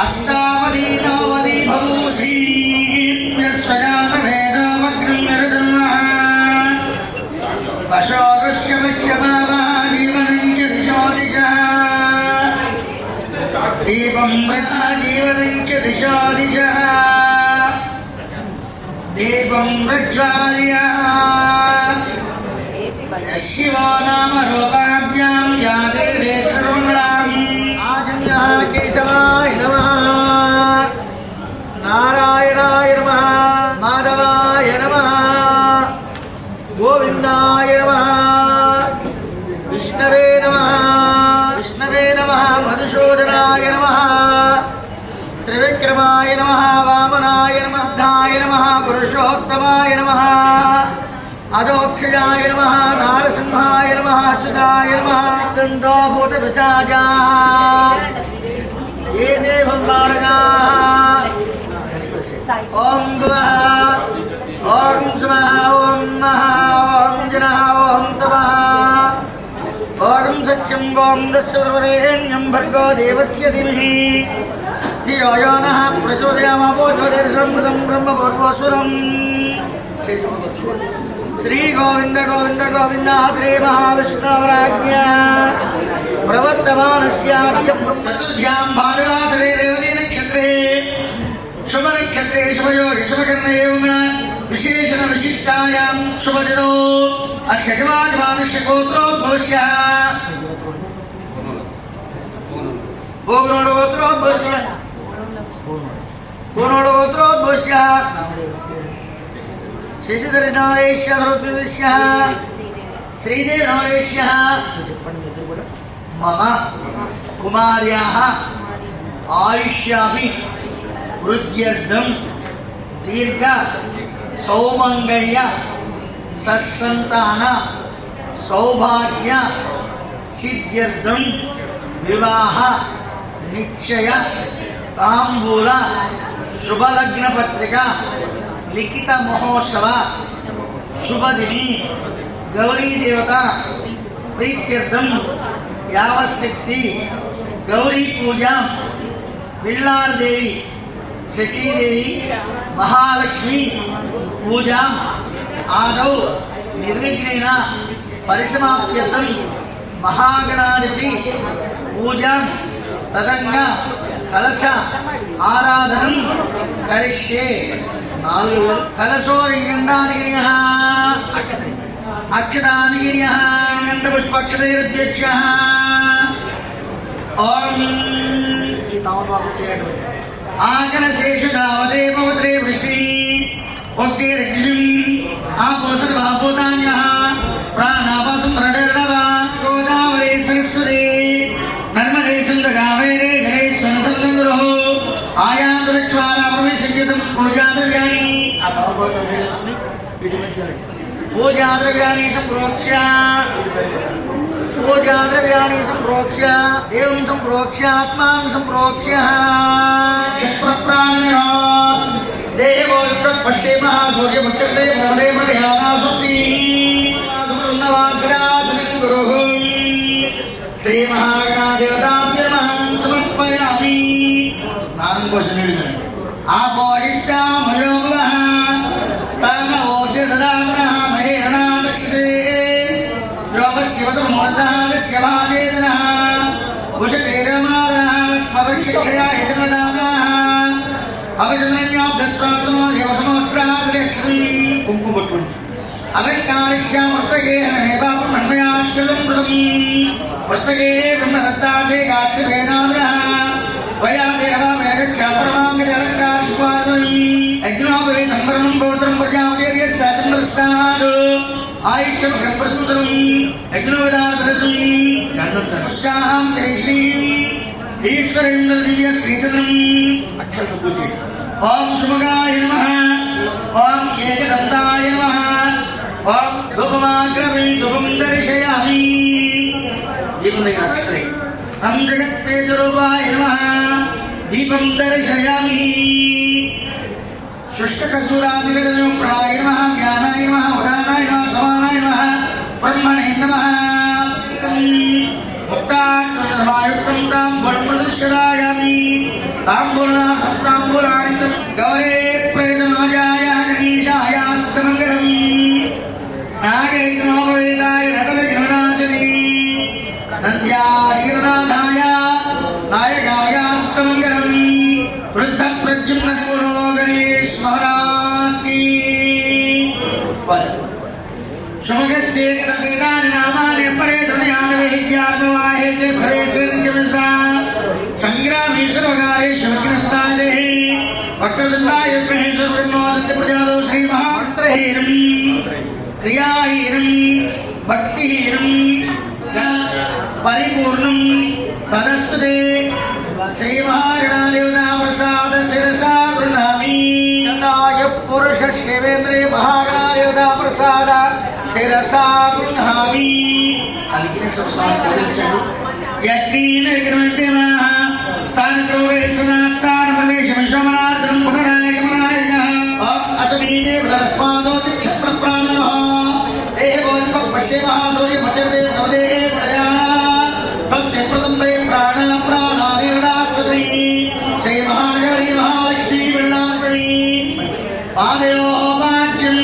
अष्टावधी नववधी भवूषी दीपं प्रज्वाल्य दिशा दिशः दीपं प्रज्वाल्य शिवा नाम रूपाभ्यां या देवी सर्वमङ्गलाम् आजन्यः केशवाय नमः नारायणाय नमः माधवाय नमः गोविन्दाय नमः विष्णवे नमः मधुसूदनाय नमः त्रिविक्रमाय नमः वामनाय नमः बुद्धाय नमः पुरुषोत्तमाय नमः अदोक्षजाय नमः नारसिंहाय नमः अच्युताय नमः स्कन्दो भूतपिशाचाः ये देवं मार्गाः ॐ भुवः ॐ स्वः ॐ महः ॐ जनः ॐ तपः ॐ सत्यं ॐ दस्यवरेण्यं भर्गो देवस्य धीमहि धियो यो नः प्रचोदयामापो ज्योतिर्समृतं ब्रह्मपूर्वसुरम् श्री गोविंद गोविंद गोविंद श्री महाविष्णुवराज्ञा प्रवर्तमानस्याद्य चतुर्भ्यां भानुवासरे रेवती नक्षत्रे शुभ नक्षत्रे शुभयोगे शुभकर्णे एवं विशेषण विशिष्टायां शुभदिनो अस्य जवाजमानस्य गोत्रोद्भवस्य गोत्रोद्भवस्य शिशुधरनादेश्य श्रीदेवनादेश्य मम कुमार्याः आयुष्याभि वृद्ध्यर्थं दीर्घ सौमंगल्य सत्संतान सौभाग्य सिद्ध्यर्थं विवाह निश्चय तांबूल शुभलग्न पत्रिका लिखित महोत्सव शुभदिनी गौरी देवता प्रीत्यर्थं यावशक्ति गौरी पूजा पिल्लार देवी शचीदेवी महालक्ष्मी पूजा आदौ निर्विघ्नेन परिसमाप्त्यर्थं महागणाधिपति पूजा तदंग कलश आराधनं కరిష్యే 4 కలశోయండానిగిరియ అక్షదానిగిరియ గంధపుష్పక్షతైరధ్యక్ష ఓం ఈ తామబాబు చేయడం ఆకలశేషు దావదే పవిత్రే వృష్టి ఓకే రక్షం ఆపోసర్వాభూతాన్యః ప్రాణాపాసం ప్రణర్ణవ గోదావరి సరస్వతి నర్మదే సింధుకావేరే గణేశ్వర సంగంగురు ఆయాంధ్రక్షారా ప్రవేశితం పూజాద్రవ్యాన్ని పూజాద్రవ్యాన్ని సంప్రోక్ష్య పూజాద్రవ్యాన్ని సంప్రోక్ష్య దేవం సంప్రోక్ష్య ఆత్మానం సంప్రోక్ష్య ప్రాణ్య దేవో పశ్యేమ సూర్యముచ్చతే మమదే మధ్యానాసుతి ఉన్నవాసరాసనం గురు శ్రీ మహాగణాదేవతాభ్యర్మహం సమర్పయామి స్నానం కోసం నీళ్ళు ఆపోయిష్టా మయోభవః స్థాన ఓర్జదదావనః మహేరణా రక్షతే యోగస్యవతమోదసః వాదేదనః ఉషతేరమాదనః స్మరక్షక్షయా యజనదానః అవజనన్యాభ్యస్వాగతమో దేవసమోస్రాదరక్షతం కుంకుమపట్టుని అలంకారిష్యామర్తగే హనమేపాపం మన్మయాష్కృతం మృతం వర్తగే బ్రహ్మదత్తాసే కాశ్యవేనాదరః వయాదేరవామేగచ్ఛాపరమాంగజలంకారశుక్వాదం యజ్ఞోపవేతం బ్రహ్మం గోత్రం ప్రజాపతిర్యస్సాచంద్రస్తాద్ ఆయుష్యముఖం ప్రస్తుతం యజ్ఞోపదార్థరసం గంధంతమస్కాం జయశ్రీం ఈశ్వరేంద్ర దివ్య శ్రీచంద్రం అక్షర పూజ ఓం సుముఖాయ నమః ఓం ఏకదంతాయ నమః ఓం రూపమాగ్రవం ధూపం దర్శయామి దీపం అక్షరే రం జగత్తేజరూపాయ నమః దీపం దర్శయామి శుష్కకర్పూరానివేదనం ప్రణాయ నమః జ్ఞానాయ నమః ఉదానాయ నమః సమానాయ నమః బ్రహ్మణే నమః ముక్తాంగమాయుక్తం తాంబూలం ప్రదర్శయామి తాంబూలార్థం తాంబూలానందం గౌరే ప్రేతనాజాయ గణేశాయాస్తమంగళం నాగేంద్రోపవేదాయ రథవిఘ్ననాశిని నంద్యారీరనాథాయ నాయకాయాస్తమంగళం వృద్ధ ప్రద్యుమ్న స్ఫురో గణేశ్ మహారాజ్ కీ శుభగస్యేకదశేతాని నామాని పడే ధృణయానవేద్యాత్మవాహేతే ప్రవేశేంద్యమిస్తా సంగ్రామేశ్వరవగారేషు విఘ్నస్తాదే వక్రతుండాయ మహేశ్వరవర్ణోదంత ప్రజాదో శ్రీ మహామంత్రహీనం క్రియాహీనం భక్తిహీనం పరిపూర్ణం తదస్తుతే శ్రీ మహాగణాదేవతా ప్రసాద శిరసా గృహామి పురుష శివేంద్రే మహాగణాదేవతా ప్రసాద శిరసా గృహామి అది విఘ్నేశ్వర స్వామి కదిలించండి యజ్ఞీన విఘ్నమధ్యమః స్థానద్రోవే సదా స్థాన ప్రదేశం శోమనార్థం పునరాయ యమనాయ అసమీనే బ్రహ్మస్పాదో క్షత్ర ప్రాణనః దేవోన్మ పశ్యేమః సూర్యమచర్దే ప్రవదే ప్రయాణ స్వస్తి ప్రథమే ప్రాణ ప్రాణాదేవదాసతి శ్రీ మహాగౌరీ మహాలక్ష్మీ వెల్లాసరి పాదయో వాచ్యం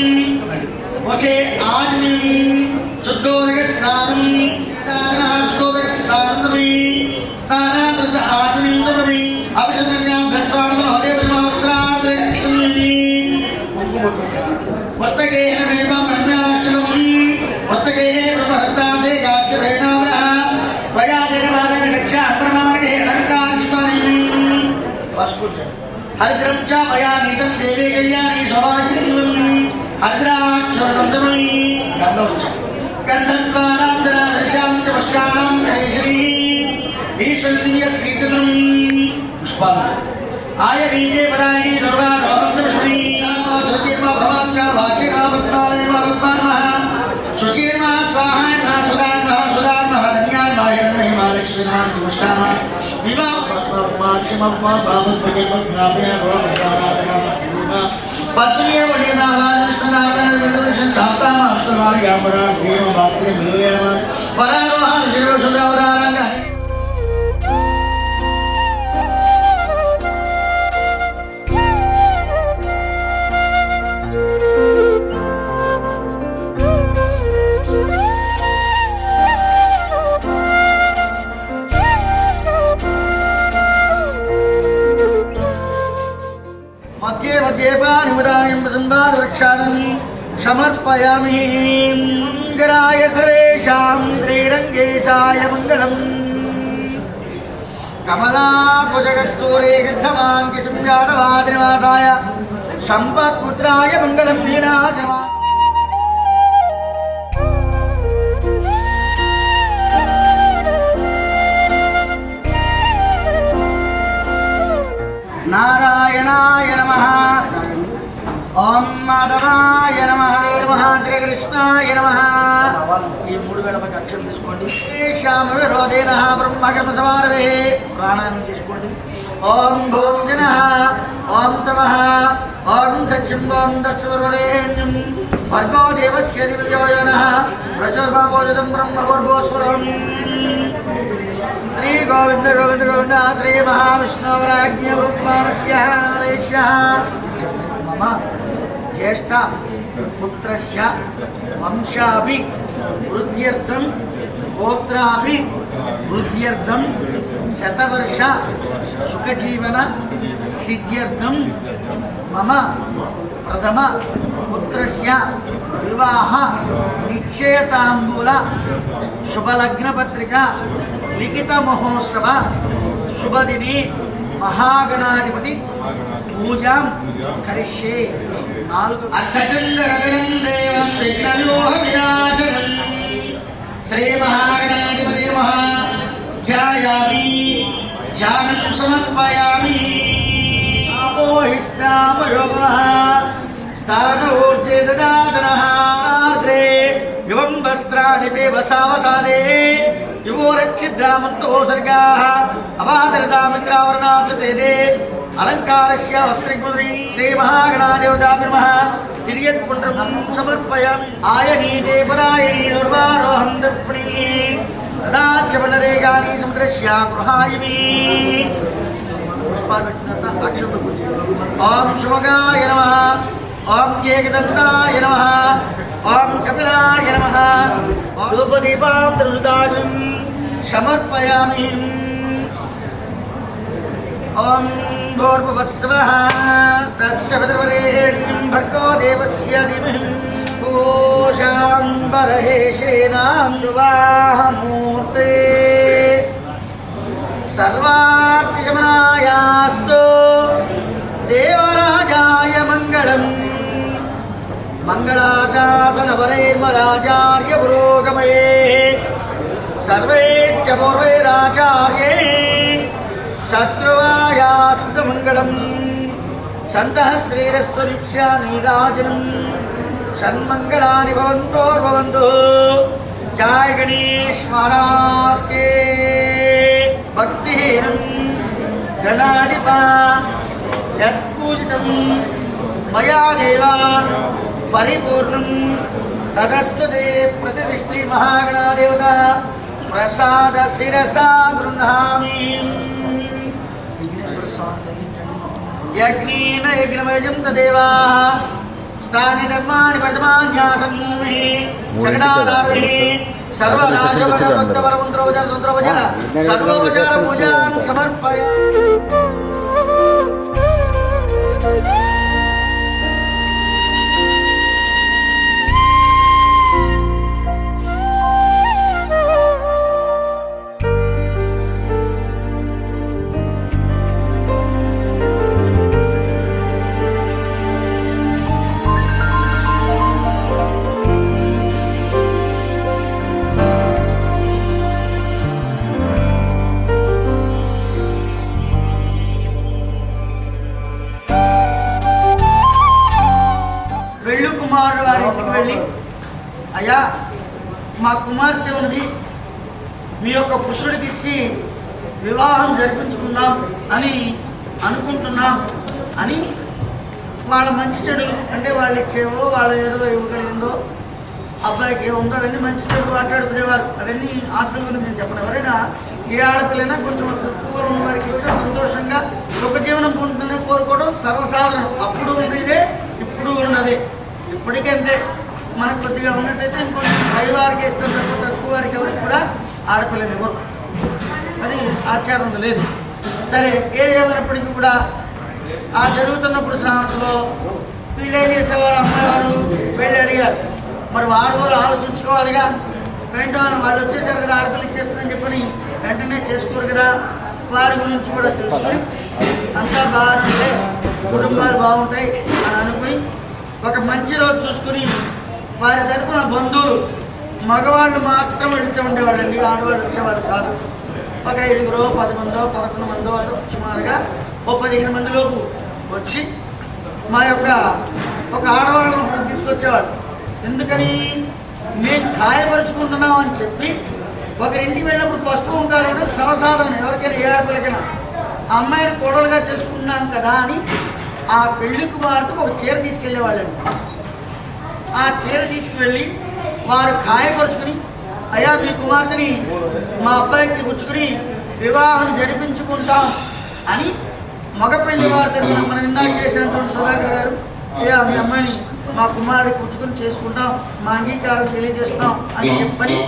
ఒకే ఆజ్ఞం శుద్ధోదక స్నానం శుద్ధోదక స్నానమి స్నానాంతర ఆజ్ఞమి అభిషేకం గస్వార్థం హృదయ బ్రహ్మవస్త్రాద్రక్షమి వర్తకేన మేమం అన్యాచలం వర్తకే బ్రహ్మదత్తాసే కాశ్యవేనాదరః వయాదేరవామేన లక్ష్య అప్రమాణకే అలంకారశుతాని వస్పుజ హరిద్రం చ మయా నీతం దేవే కళ్యాణి సౌభాగ్యం దివం హరిద్రాక్షరం తమమి గంధం చ గంధద్వారాంతరాదర్శాం చ పుష్పాం కరేశ్వరీ ఈశ్వర దివ్య శ్రీచంద్రం పుష్పాలు ఆయ వీదే పరాయణి దుర్గా రోహంతమశ్రీ నామో సృతిర్మా భ్రమాంగా వాచిర్మా పద్మాలయమా పద్మాన్మః శుచిర్మా స్వాహాన్మా సుధాన్మః సుధాన్మః ధన్యాన్మా హిరణ్మహిమా లక్ష్మీర్మా పుష్టామా వివాహ మాక్షమమ్మా భావద్భగే పద్మాభ్యా భవద్భామా పద్మే వడ్యనాలాకృష్ణనారాయణ విదర్శన్ సాతామాస్తనాల యామరా వీర మాత్రే మిలుయేమ పరారోహ శివసురావదారంగ శ్రీరామదాయం సంవాదవృక్షాణం సమర్పయామి. మంగళాయ సర్వేషాం శ్రీరంగేశాయ మంగళం. కమలాకుజగస్తూరే గర్ధమాంకి సంజాతవాదినివాసాయ సంపత్పుత్రాయ మంగళం. నీలాచరమా నారాయణాయ నమః. ఓం మాధవాయ నమః. శ్రీకృష్ణాయ నమః. ఈ 3000 అక్షరం తీసుకోండి. శ్యామ విరోధేన బ్రహ్మకర్మ సమారవే. ప్రాణాయామం తీసుకోండి. ఓం భూం జనః ఓం తమః ఓం దక్షిం ఓం దక్షిణవరేణ్యం భర్గో దేవస్య ధియో యో నః ప్రచోదయామి బ్రహ్మభూర్భువస్వరం. శ్రీ గోవింద గోవింద గోవింద శ్రీ మహావిష్ణువరాజ్ఞ బ్రహ్మాణస్య మమ జ్యేష్ఠ పుత్రస్య వంశాభి వృద్ధ్యర్థం గోత్రాభి వృద్ధ్యర్థం శతవర్ష సుఖజీవన సిద్ధ్యర్థం మమ ప్రథమ పుత్రస్య వివాహ నిశ్చయతాంబూల శుభలగ్న పత్రిక లిఖిత మహోత్సవ శుభదిని మహాగణాధిపతి పూజాం కరిష్యే. 4 అర్ధచంద్రగణం దేవం విగ్రహోహ విరాజనం శ్రీ మహాగణాధిపతి నమః. ధ్యాయామి ధ్యానం సమర్పయామి. ఆపోహిష్టామయోగః స్థానోర్జే దదాతనః యువం వస్త్రాణి పేవసావసాదే యువోరక్షిద్రామంతో సర్గాః అవాదరదామిత్రావరణాసతే అలంకారస్య వస్త్రగుణి శ్రీ మహాగణాదేవతాభ్యో నమః. తిర్యత్పుండ్రం సమర్పయామి. ఆయనీతే పరాయణీ దుర్వారోహం దర్పణీ తదాచమనరేగాణి సముద్రస్య గృహాయిమి. పుష్పాలు పెట్టిన తర్వాత అక్షంతో పూజ. ఓం శుభగాయ నమః. ఓం ఏకదంతాయ నమః. ఓం కపిలాయ నమః. ధూపదీపాం త్రిదానం సమర్పయామి. ఓం భూర్భువస్వః తస్య పితృవరేణ్యం భర్గో దేవస్య ధీమహి పూషాంబరహేషేనాం శుభామూర్తే. సర్వార్తిశమనాయాస్తు దేవరాజాయ మంగళం. మంగళాశాసనవరైర్మరాచార్య పురోగమయే సర్వేచ్చ పూర్వైరాచార్యే శత్రువాయాస్తు మంగళం. సంతః శ్రీరస్తు నిత్యానీరాజనం షన్మంగళాని భవంతోర్భవంతు. జయ గణేశ మహారాజే. భక్తిహీనం గణాధిప యత్పూజితం మయా దేవా పరిపూర్ణం తదస్తు తే ప్రతిష్ఠి మహాగణాదేవత ప్రసాద శిరసా గృహామి. విఘ్నేశ్వర స్వామి యజ్ఞేన యజ్ఞమయం తదేవాః స్థాని ధర్మాణి పరమాన్యాసం సకటారారుణి సర్వరాజవరమంత్రవరమంత్రవజన సర్వోపచార పూజాం సమర్పయ. కుమారుడు వారి ఇంటికి వెళ్ళి, అయ్యా మా కుమార్తె ఉన్నది, మీ యొక్క పురుషుడికి ఇచ్చి వివాహం జరిపించుకుందాం అని అనుకుంటున్నాం అని వాళ్ళ మంచి చెడులు అంటే వాళ్ళు ఇచ్చేవో వాళ్ళ ఏదో ఇవ్వగలిగిందో అబ్బాయికి ఏముందో అవన్నీ మంచి చెడు మాట్లాడుకునేవారు. అవన్నీ ఆస్తుల గురించి నేను చెప్పను. ఎవరైనా ఏ ఆడపిల్లైనా కొంచెం తక్కువ ఉన్న వారికి ఇస్తే సంతోషంగా సుఖజీవనం పొందుతుందని కోరుకోవడం సర్వసాధారణం. అప్పుడు ఉంది ఇదే, ఇప్పుడు ఉన్నదే, ఇప్పటికే అంతే. మనకు కొద్దిగా ఉన్నట్టయితే ఇంకొంచెం పై వారికి ఇస్తారు తప్ప తక్కువ వారికి ఎవరికి కూడా ఆడపిల్లని ఇవ్వరు. అది ఆచారం లేదు. సరే, ఏమైనప్పటికీ కూడా ఆ జరుగుతున్నప్పుడు శ్రావణంలో వీళ్ళు ఏం చేసేవారు, అమ్మాయి వారు వెళ్ళి అడిగారు. మరి వాడు కూడా ఆలోచించుకోవాలిగా. వెంటనే వాళ్ళు వచ్చేసారు కదా, ఆడపిల్ల ఇచ్చేస్తుందని చెప్పని వెంటనే చేసుకోరు కదా. వారి గురించి కూడా తెలుసుకుని అంతా బాగుంటే కుటుంబాలు బాగుంటాయి అని అనుకుని ఒక మంచి రోజు చూసుకుని వారి తరఫున బంధువులు మగవాళ్ళు మాత్రం వెళుతూ ఉండేవాళ్ళండి, ఆడవాళ్ళు వచ్చేవాళ్ళు కాదు. ఒక 5 10 మందో 11 మందో సుమారుగా 15 మంది లోపు వచ్చి మా యొక్క ఒక ఆడవాళ్ళను తీసుకొచ్చేవాళ్ళు. ఎందుకని మేము గాయపరుచుకుంటున్నాం అని చెప్పి ఒకరింటికి వెళ్ళినప్పుడు పసుపు కుంకాలు సర్వసాధారణం, ఎవరికైనా ఏ ఆడపిల్లకైనా అమ్మాయిని కోడలుగా చేసుకుంటున్నాం కదా అని ఆ పెళ్లి కుమార్తెకు ఒక చీర తీసుకెళ్ళేవాళ్ళండి. ఆ చీర తీసుకువెళ్ళి వారు గాయపరుచుకుని, అయ్యా మీ కుమార్తెని మా అబ్బాయికి పుచ్చుకుని వివాహం జరిపించుకుంటాం అని మగ పెళ్లి వారి తరఫున మనం ఇందాక చేసినటువంటి సుధాకర్ గారు, అయ్యా మీ అమ్మాయిని మా కుమారుడికి పుచ్చుకుని చేసుకుంటాం, మా అంగీకారం తెలియజేస్తాం అని చెప్పని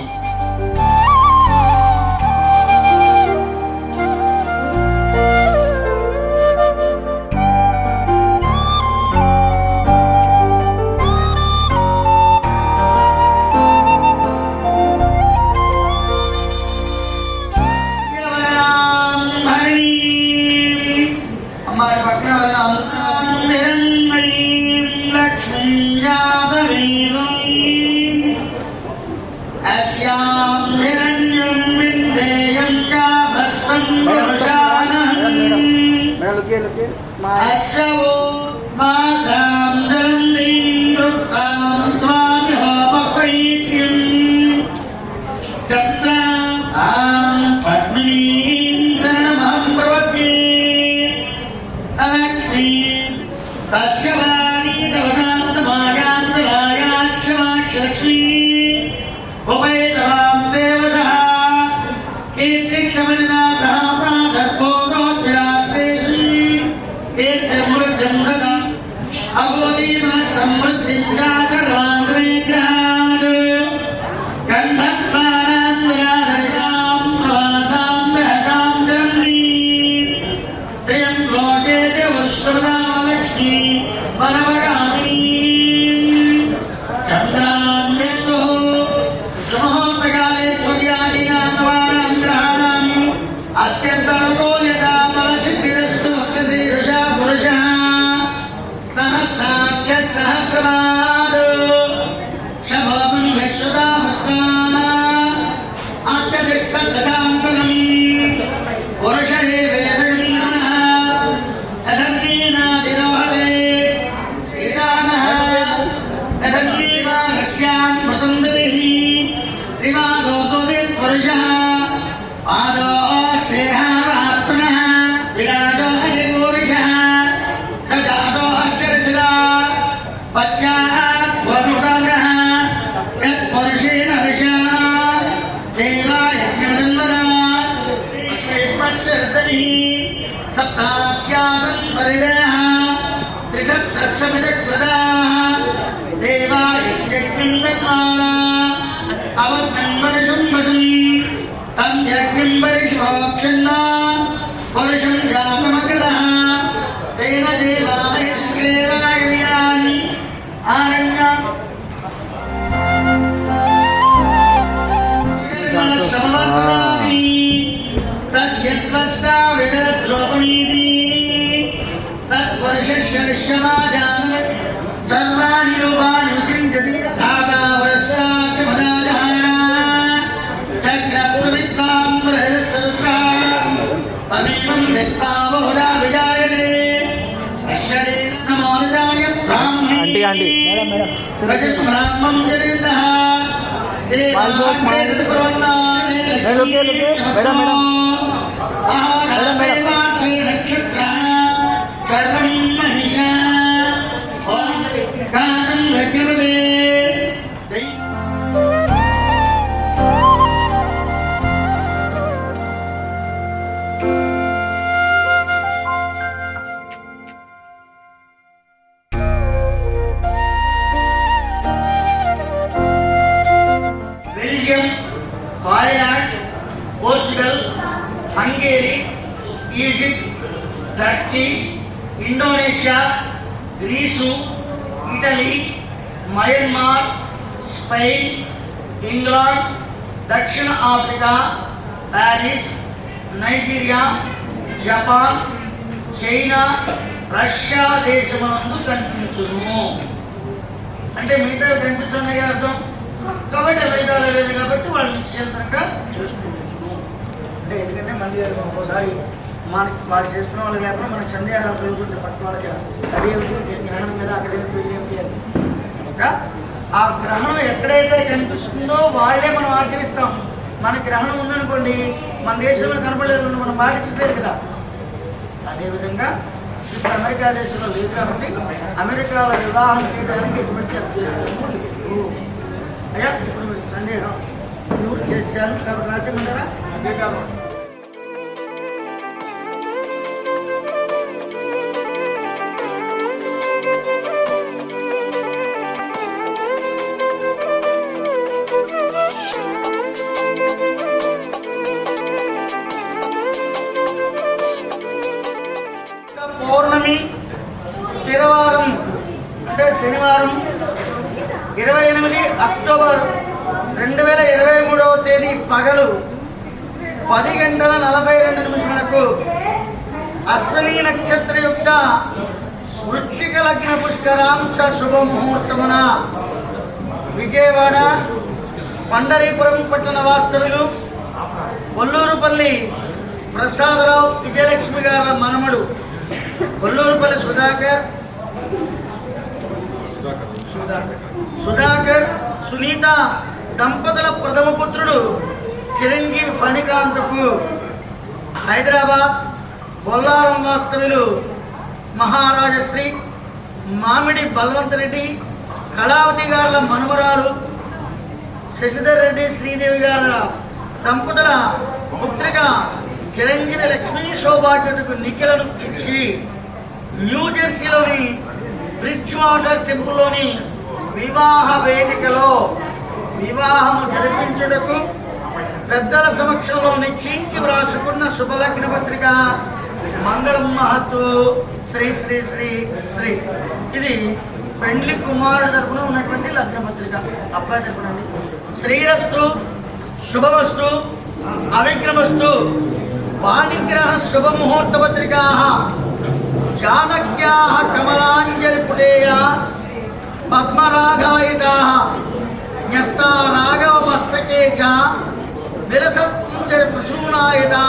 Egypt, Turkey, Indonesia, Greece, Italy, Myanmar, Spain, England, దక్షిణ Africa, Paris, Nigeria, Japan, China, Russia దేశమునందు కనిపించును. అంటే మిగతా కనిపించున్నాయి అర్థం. కాబట్టి అమెరికాలో లేదు కాబట్టి వాళ్ళు నిశ్చయంతరంగా చేసుకోవచ్చును. అంటే ఎందుకంటే మళ్ళీ ఒక్కోసారి మనకి వాళ్ళు చేసుకున్న వాళ్ళు లేకుండా మనకి సందేహాలు కలుగుతుంటే పక్క వాళ్ళకి అదేమిటి గ్రహణం కదా అక్కడేమిటి వీళ్ళేమిటి అని. కనుక ఆ గ్రహణం ఎక్కడైతే కనిపిస్తుందో వాళ్ళే మనం ఆచరిస్తాం. మన గ్రహణం ఉందనుకోండి, మన దేశంలో కనపడలేదు, మనం పాటించలేదు కదా. అదేవిధంగా ఇప్పుడు అమెరికా దేశంలో లేదు కాబట్టి అమెరికాలో వివాహం చేయడానికి ఎటువంటి అభ్యంతరము లేదు. అయ్యా ఇప్పుడు సందేహం ఎవరు చేశాను కాబట్టి రాసేమంటారా? పౌర్ణమి స్థిరవారం అంటే శనివారం 28 అక్టోబర్ 2023 పగలు 10:42 అశ్విని నక్షత్ర యొక్క వృశ్చిక లగ్న పుష్కరాంశ శుభముహూర్తమున విజయవాడ పండరీపురం పట్టణ వాస్తవ్యులు కొల్లూరుపల్లి ప్రసాదరావు విజయలక్ష్మి గారి మనమడు కొల్లూరుపల్లి సుధాకర్ సునీత దంపతుల ప్రథమ పుత్రుడు చిరంజీవి ఫణికాంతకు హైదరాబాద్ బొల్లారం వాస్తవ్యులు మహారాజశ్రీ మామిడి బల్వంతరెడ్డి కళావతి గారుల మనుమరాలు శశిధర్ రెడ్డి శ్రీదేవి గారి దంపతుల పుత్రిక చిరంజీవి లక్ష్మీ సౌభాగ్యుడికి నిఖిలను ఇచ్చి న్యూజెర్సీలోని బ్రిడ్జ్ వాటర్ టెంపుల్లోని వివాహ వేదికలో వివాహము జరిపించుటకు పెద్దల సమక్షంలో నిశ్చయించి వ్రాసుకున్న శుభలగ్న పత్రిక మంగళం మహత్తు శ్రీ శ్రీ శ్రీ శ్రీ. ఇది పెండ్లి కుమారుడు తరపున ఉన్నటువంటి లగ్న పత్రిక. అబ్బాయి తరపునండి. శ్రీరస్తు శుభమస్తు అవిగ్రమస్తు వాణిగ్రహ శుభముహూర్త పత్రికా చాణక్యా కమలాంజలి పుటేయ పద్మరాగాయితా న్యస్తా రాఘవ మస్తకే చ విరసత్కుంజ ప్రసూనాయితా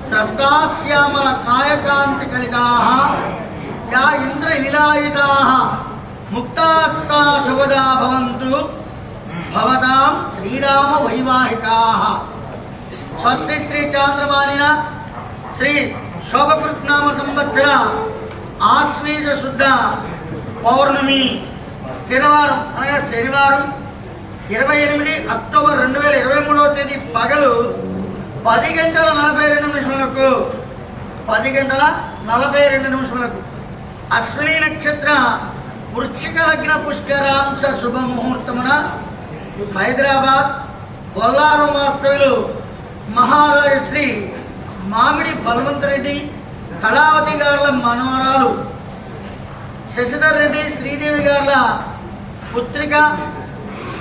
స్రస్తాశ్యామల కాయకాంతి కలితా యా ఇంద్ర నిలాయితా ముక్తాస్తా శుభదా భవంతు భవతాం శ్రీరామ వైవాహికా. స్వస్తి శ్రీ చాంద్రమానిన శ్రీ శోభకృత్నామ సంవత్సర ఆశ్వీజ శుద్ధ పౌర్ణమి స్థిరవారం అనగా శనివారం 28 అక్టోబర్ 2023 పగలు 10:42 10:42 అశ్విని నక్షత్ర వృశ్చిక లగ్న పుష్కరాంశ శుభముహూర్తమున హైదరాబాద్ బొల్లారం వాస్తవ్యులు మహారాజశ్రీ మామిడి బల్వంతరెడ్డి కళావతి గారుల మనవరాలు శశిధర్ రెడ్డి శ్రీదేవి గారుల పుత్రిక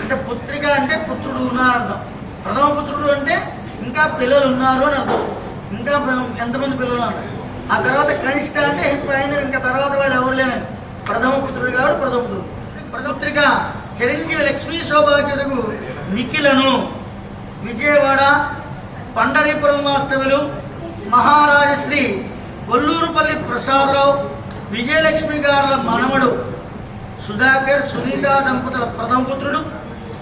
అంటే పుత్రుడు ఉన్నారర్థం. ప్రథమ పుత్రుడు అంటే ఇంకా పిల్లలు ఉన్నారు అని అర్థం. ఇంకా ఎంతమంది పిల్లలు అన్నారు. ఆ తర్వాత కనిష్ట అంటే ఆయన ఇంకా తర్వాత వాళ్ళు ఎవరు లేనని ప్రథమ పుత్రుడు కాబట్టి ప్రథమ పుత్రిక చిరంజీవి లక్ష్మీ సౌభాగ్యులకు నిఖిలను విజయవాడ పండరీపురం వాస్తవ్యులు మహారాజశ్రీ కొల్లూరుపల్లి ప్రసాదరావు విజయలక్ష్మి గారుల మనమడు సుధాకర్ సునీత దంపతుల ప్రథమ పుత్రుడు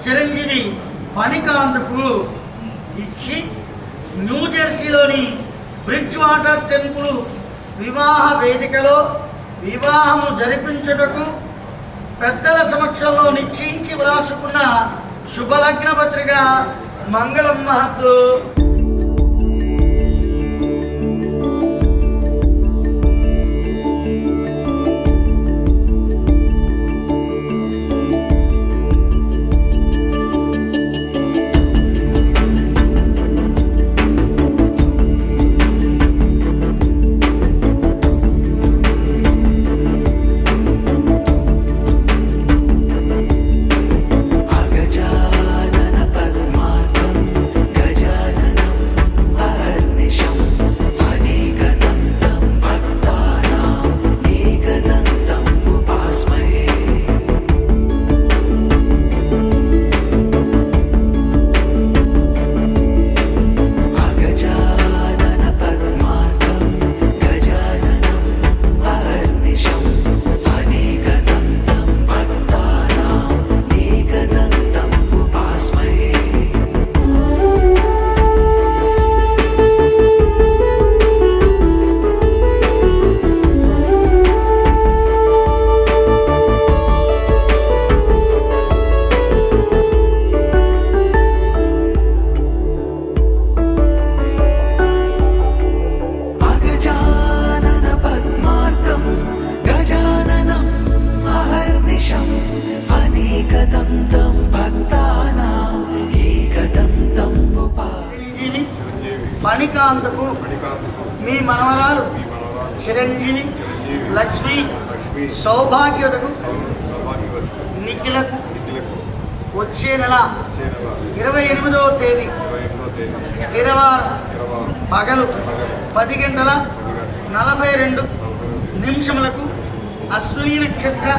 చిరంజీవి ఫణికాంతకు ఇచ్చి న్యూజెర్సీలోని బ్రిడ్జ్ వాటర్ టెంపుల్ వివాహ వేదికలో వివాహము జరిపించుటకు పెద్దల సమక్షంలో నిశ్చయించి వ్రాసుకున్న శుభలగ్న పత్రిక మంగళం మహత్తు. एकदन्तं भक्तानाम् एकदन्तं చిరంజీవి మణికాంతకు మీ మనవరాలు చిరంజీవి లక్ష్మి సౌభాగ్యతకు నిఖిలకు వచ్చే నెల 28వ తేదీ స్థిరవారం పగలు 10:42 అశ్విని నక్షత్ర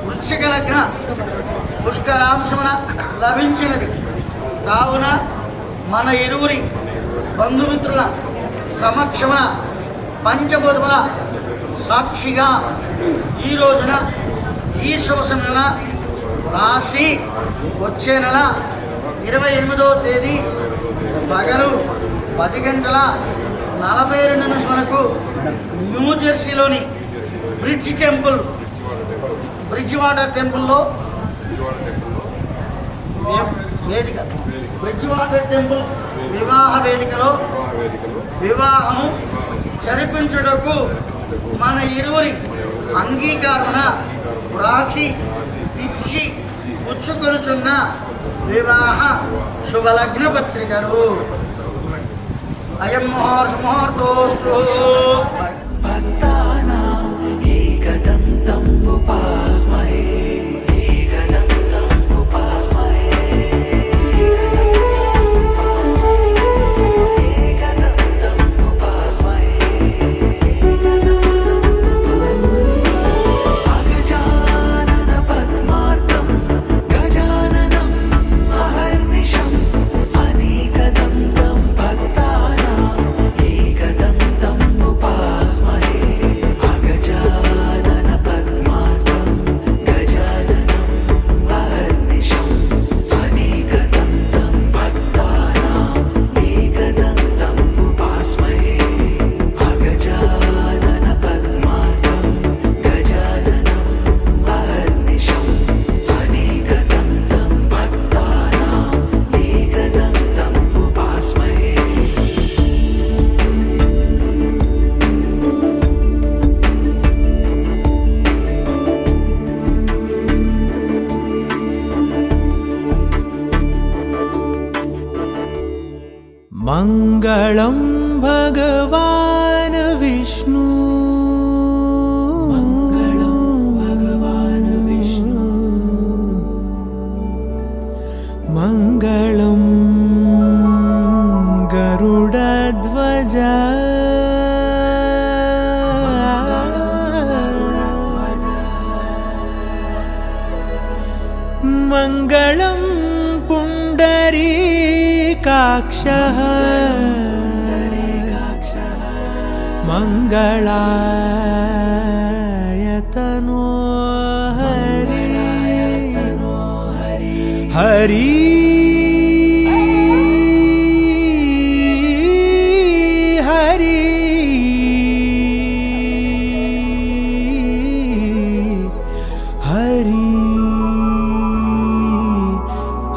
వృశ్చిక లగ్న పుష్కరాంశమున లభించినది. కావున మన ఇరువురి బంధుమిత్రుల సమక్షమున పంచభూతముల సాక్షిగా ఈ రోజున ఈ శుభ సమయమున రాసి వచ్చే నెల 28వ తేదీ పగలు 10:42 న్యూ జెర్సీలోని బ్రిడ్జ్ వాటర్ టెంపుల్లో వేదిక బ్రిడ్జ్ వాటర్ టెంపుల్ వివాహ వేదికలో వివాహము జరిపించుటకు మన ఇరువురి అంగీకారమున రాసి ఇచ్చి పుచ్చుకొనుచున్న వివాహ శుభలగ్న పత్రికలు. అయం ముహూర్తోస్తు. भक्तानाम् एकदन्तं उपास्महे एकदन्तं उपास्महे एकदन्तं उपास्महे अगजानन पद्मार्कं गजाननम् अहर्निशम् अनेकदन्तं भक्तानाम् एकदन्तं उपास्महे अगजानन पद्मार्कं गजाननम् अहर्निशम् अनेकदन्तं भक्तानाम् एकदन्तं उपास्महे अगजानन पद्मार्कं गजाननम् अहर्निशम् अनेकदन्तं भक्तानाम् एकदन्तं उपास्महे. मङ्गलं भगवान् विष्णु मङ्गलं भगवान् विष्णु मङ्गलं गरुडध्वज मङ्गलं पुण्डरीकाक्षः मङ्गलायतनो हरि हरि हरि हरि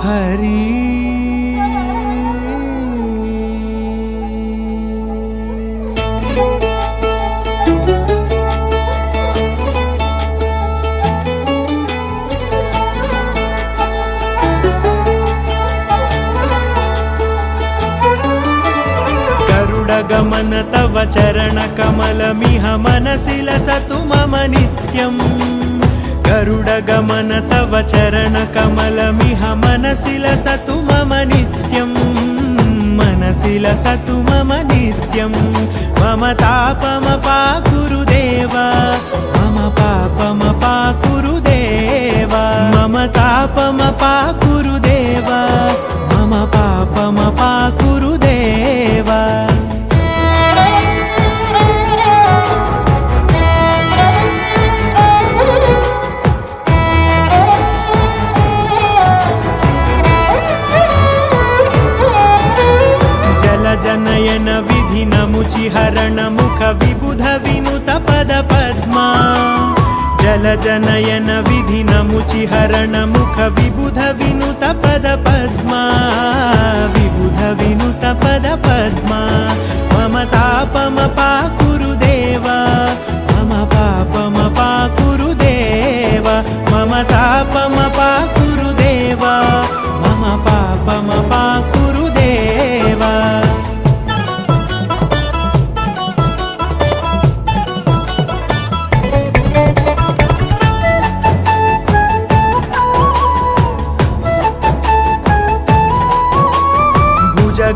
हरि गरुडगमन तव चरणकमलमिह मनसि लसतु मम नित्यम् गरुडगमन तव चरणकमलमिह मनसि लसतु मम नित्यम् मनसि लसतु मम नित्यम् मम तापमपाकुरुदेव मम पापमपाकुरुदेव मम तापमपाकुरुदेव मम पापमपाकुरुदेव जनयन विधि नमुचिहरण मुख विबुध विनुत पद पद्मा जल जनयन विधि नमुचिहरण मुख विबुध विनुत पद पद्मा विबुध विनुत पद पद्मा मम तापमपाकुरुदेव मम पापमपाकुरुदेव मम ताप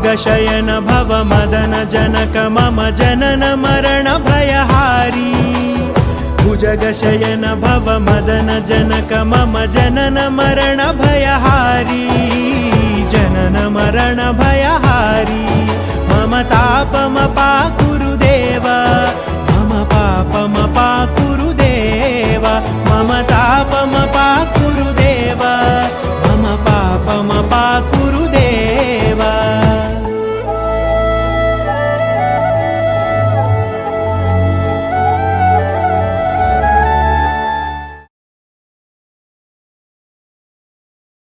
भुजगशयन भव मदन जनक मम जनन मरण भयहारी भुजगशयन भव मदन जनक मम जनन मरण भयहारी जनन मरण भयहारी मम तापमपा कुरुदेव मम पापमपा कुरुदेव मम तापम